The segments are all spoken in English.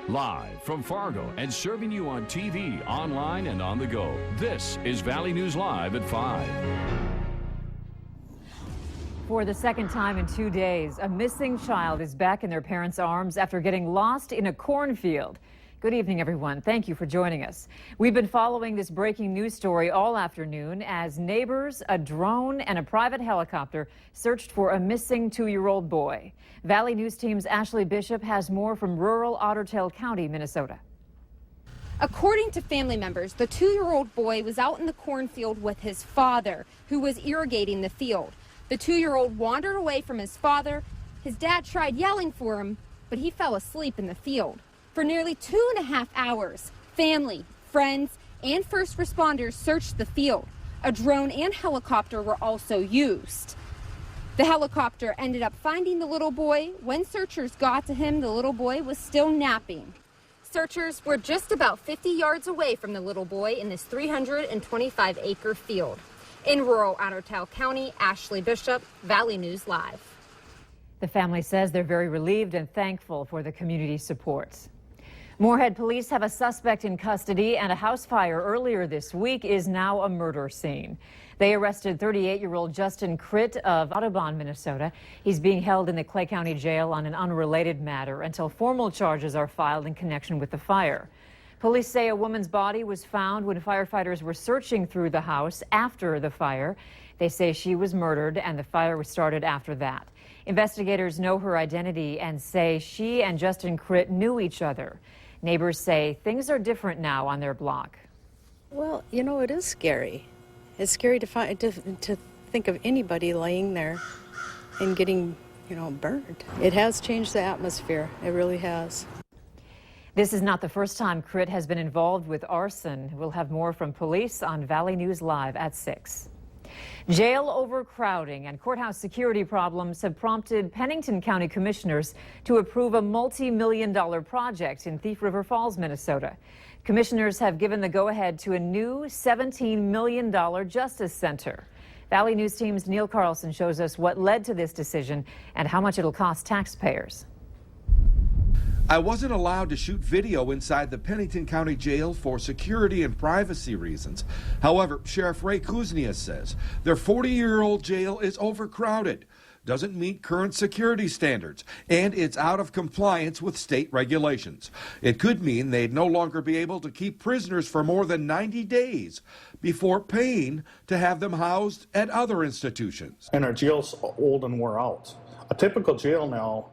Live from Fargo and serving you on TV, online, and on the go. This is Valley News Live at 5. For the second time in 2 days, a missing child is back in their parents' arms after getting lost in a cornfield. Good evening, everyone. Thank you for joining us. We've been following this breaking news story all afternoon as neighbors, a drone, and a private helicopter searched for a missing 2-year-old boy. Valley News Team's Ashley Bishop has more from rural Untitled County, Minnesota. According to family members, the 2-year-old boy was out in the cornfield with his father, who was irrigating the field. The 2-year-old wandered away from his father. His dad tried yelling for him, but he fell asleep in the field. For nearly 2.5 hours, family, friends, and first responders searched the field. A drone and helicopter were also used. The helicopter ended up finding the little boy. When searchers got to him, the little boy was still napping. Searchers were just about 50 yards away from the little boy in this 325-acre field. In rural Untitled County, Ashley Bishop, Valley News Live. The family says they're very relieved and thankful for the community support. Moorhead police have a suspect in custody, and a house fire earlier this week is now a murder scene. They arrested 38-year-old Justin Critt of Audubon, Minnesota. He's being held in the Clay County Jail on an unrelated matter until formal charges are filed in connection with the fire. Police say a woman's body was found when firefighters were searching through the house after the fire. They say she was murdered and the fire was started after that. Investigators know her identity and say she and Justin Critt knew each other. Neighbors say things are different now on their block. Well, you know, it is scary. It's scary to think of anybody laying there and getting, burned. It has changed the atmosphere. It really has. This is not the first time Critt has been involved with arson. We'll have more from police on Valley News Live at 6. Jail overcrowding and courthouse security problems have prompted Pennington County commissioners to approve a multi-million-dollar project in Thief River Falls, Minnesota. Commissioners have given the go-ahead to a new $17 million Justice Center. Valley News Team's Neil Carlson shows us what led to this decision and how much it'll cost taxpayers. I wasn't allowed to shoot video inside the Pennington County Jail for security and privacy reasons. However, Sheriff Ray Kuznia says their 40-year-old jail is overcrowded, doesn't meet current security standards, and it's out of compliance with state regulations. It could mean they'd no longer be able to keep prisoners for more than 90 days before paying to have them housed at other institutions. And our jail's old and wore out. A typical jail now,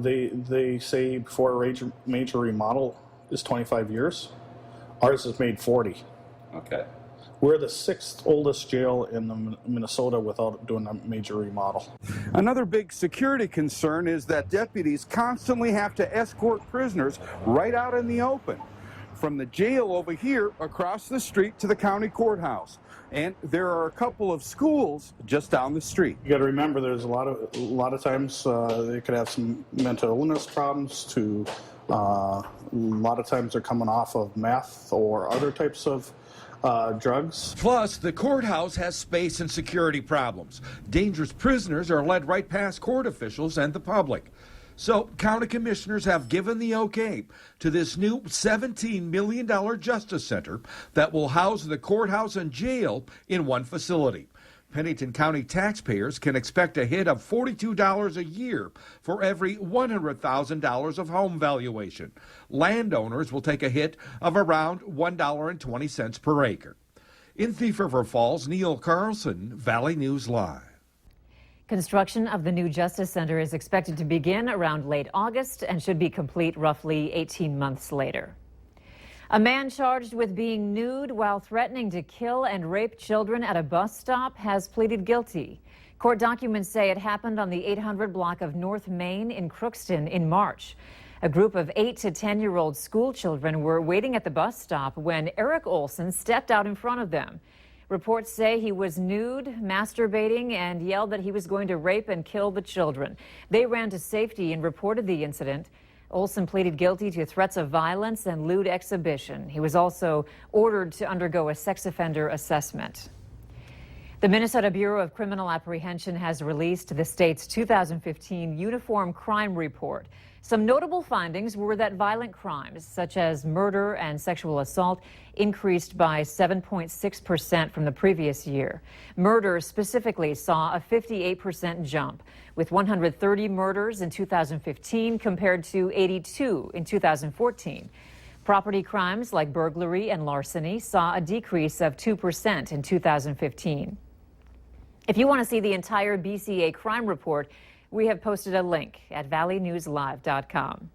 they say before a major remodel is 25 years. Ours is made 40. Okay. We're the 6th oldest jail in Minnesota without doing a major remodel. Another big security concern is that deputies constantly have to escort prisoners right out in the open, from the jail over here across the street to the county courthouse. And there are a couple of schools just down the street. You got to remember, there's a lot of times they could have some mental illness problems. A lot of times they're coming off of meth or other types of drugs. Plus, the courthouse has space and security problems. Dangerous prisoners are led right past court officials and the public. So, county commissioners have given the okay to this new $17 million Justice Center that will house the courthouse and jail in one facility. Pennington County taxpayers can expect a hit of $42 a year for every $100,000 of home valuation. Landowners will take a hit of around $1.20 per acre. In Thief River Falls, Neil Carlson, Valley News Live. Construction of the new Justice Center is expected to begin around late August and should be complete roughly 18 months later. A man charged with being nude while threatening to kill and rape children at a bus stop has pleaded guilty. Court documents say it happened on the 800 block of North Main in CROOKSTON in March. A group of 8 to 10-year-old school children were waiting at the bus stop when Eric Olson stepped out in front of them. Reports say he was nude, masturbating, and yelled that he was going to rape and kill the children. They ran to safety and reported the incident. Olson pleaded guilty to threats of violence and lewd exhibition. He was also ordered to undergo a sex offender assessment. The Minnesota Bureau of Criminal Apprehension has released the state's 2015 Uniform Crime Report. Some notable findings were that violent crimes, such as murder and sexual assault, increased by 7.6% from the previous year. Murder specifically saw a 58% jump, with 130 murders in 2015 compared to 82 in 2014. Property crimes like burglary and larceny saw a decrease of 2% in 2015. If you want to see the entire BCA crime report, we have posted a link at valleynewslive.com.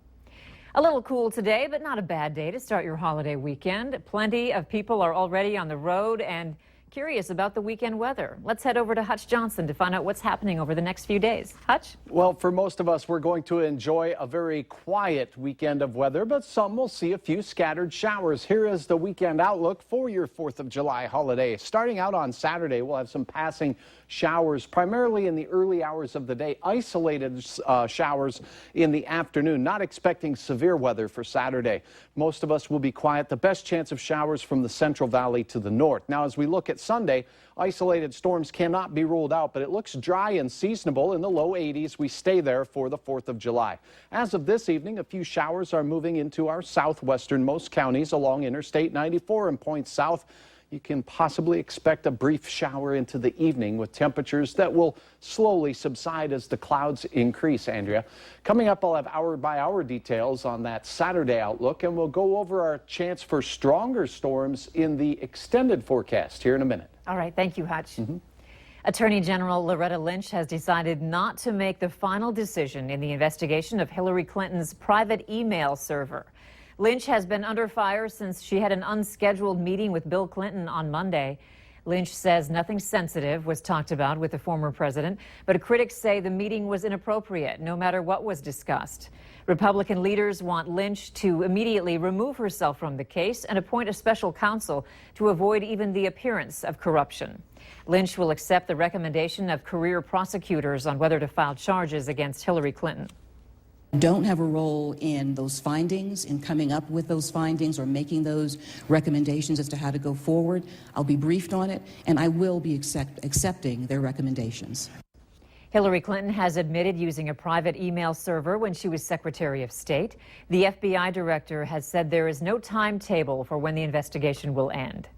A little cool today, but not a bad day to start your holiday weekend. Plenty of people are already on the road and curious about the weekend weather. Let's head over to Hutch Johnson to find out what's happening over the next few days. Hutch? Well, for most of us, we're going to enjoy a very quiet weekend of weather, but some will see a few scattered showers. Here is the weekend outlook for your 4th of July holiday. Starting out on Saturday, we'll have some passing showers, primarily in the early hours of the day, isolated showers in the afternoon. Not expecting severe weather for Saturday. Most of us will be quiet. The best chance of showers from the Central Valley to the north. Now, as we look at Sunday, isolated storms cannot be ruled out, but it looks dry and seasonable in the low 80s. We stay there for the 4th of July. As of this evening, a few showers are moving into our southwesternmost counties along Interstate 94 and points south. You can possibly expect a brief shower into the evening with temperatures that will slowly subside as the clouds increase, Andrea. Coming up, I'll have hour-by-hour details on that Saturday outlook, and we'll go over our chance for stronger storms in the extended forecast here in a minute. All right, thank you, Hutch. Attorney General Loretta Lynch has decided not to make the final decision in the investigation of Hillary Clinton's private email server. Lynch has been under fire since she had an unscheduled meeting with Bill Clinton on Monday. Lynch says nothing sensitive was talked about with the former president, but critics say the meeting was inappropriate, no matter what was discussed. Republican leaders want Lynch to immediately remove herself from the case and appoint a special counsel to avoid even the appearance of corruption. Lynch will accept the recommendation of career prosecutors on whether to file charges against Hillary Clinton. Don't have a role in those findings, in coming up with those findings or making those recommendations as to how to go forward. I'll be briefed on it, and I will be accepting their recommendations. Hillary Clinton has admitted using a private email server when she was Secretary of State. The FBI director has said there is no timetable for when the investigation will end.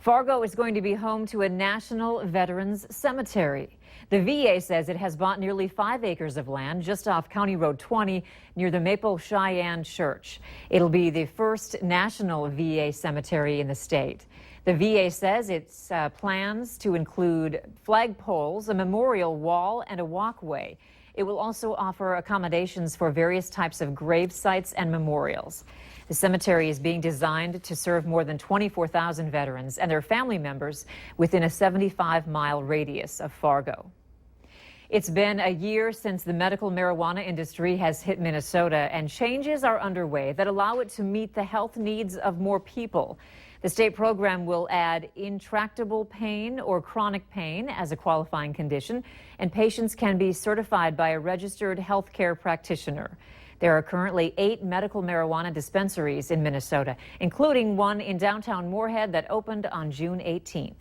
Fargo is going to be home to a national veterans cemetery. The VA says it has bought nearly 5 acres of land just off County Road 20 near the Maple Cheyenne Church. It'll be the first national VA cemetery in the state. The VA says its plans to include flagpoles, a memorial wall, and a walkway. It will also offer accommodations for various types of grave sites and memorials. The cemetery is being designed to serve more than 24,000 veterans and their family members within a 75-mile radius of Fargo. It's been a year since the medical marijuana industry has hit Minnesota, and changes are underway that allow it to meet the health needs of more people. The state program will add intractable pain or chronic pain as a qualifying condition, and patients can be certified by a registered healthcare practitioner. There are currently 8 medical marijuana dispensaries in Minnesota, including one in downtown Moorhead that opened on June 18th.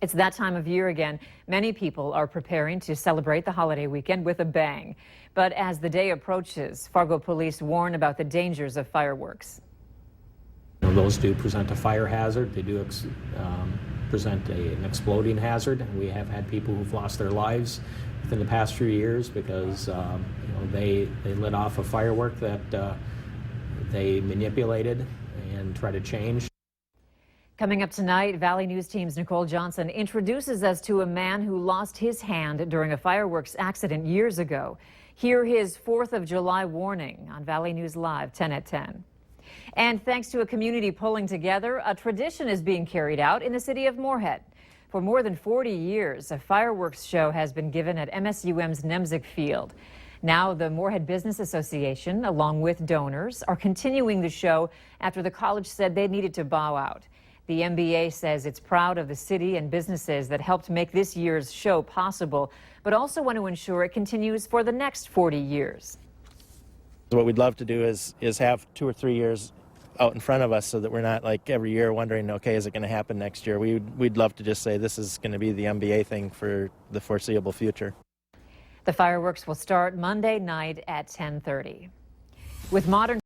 It's that time of year again. Many people are preparing to celebrate the holiday weekend with a bang. But as the day approaches, Fargo police warn about the dangers of fireworks. Those do present a fire hazard. They do present an exploding hazard. We have had people who've lost their lives within the past few years because they lit off a firework that they manipulated and tried to change. Coming up tonight, Valley News Team's Nicole Johnson introduces us to a man who lost his hand during a fireworks accident years ago. Hear his 4th of July warning on Valley News Live, 10 at 10. And thanks to a community pulling together, a tradition is being carried out in the city of Moorhead. For more than 40 years, a fireworks show has been given at MSUM's Nemzik Field. Now, the Moorhead Business Association, along with donors, are continuing the show after the college said they needed to bow out. The MBA says it's proud of the city and businesses that helped make this year's show possible, but also want to ensure it continues for the next 40 years. What we'd love to do is have 2 or 3 years out in front of us so that we're not like every year wondering, okay, is it going to happen next year? We'd love to just say this is going to be the NBA thing for the foreseeable future. The fireworks will start Monday night at 10:30. With modern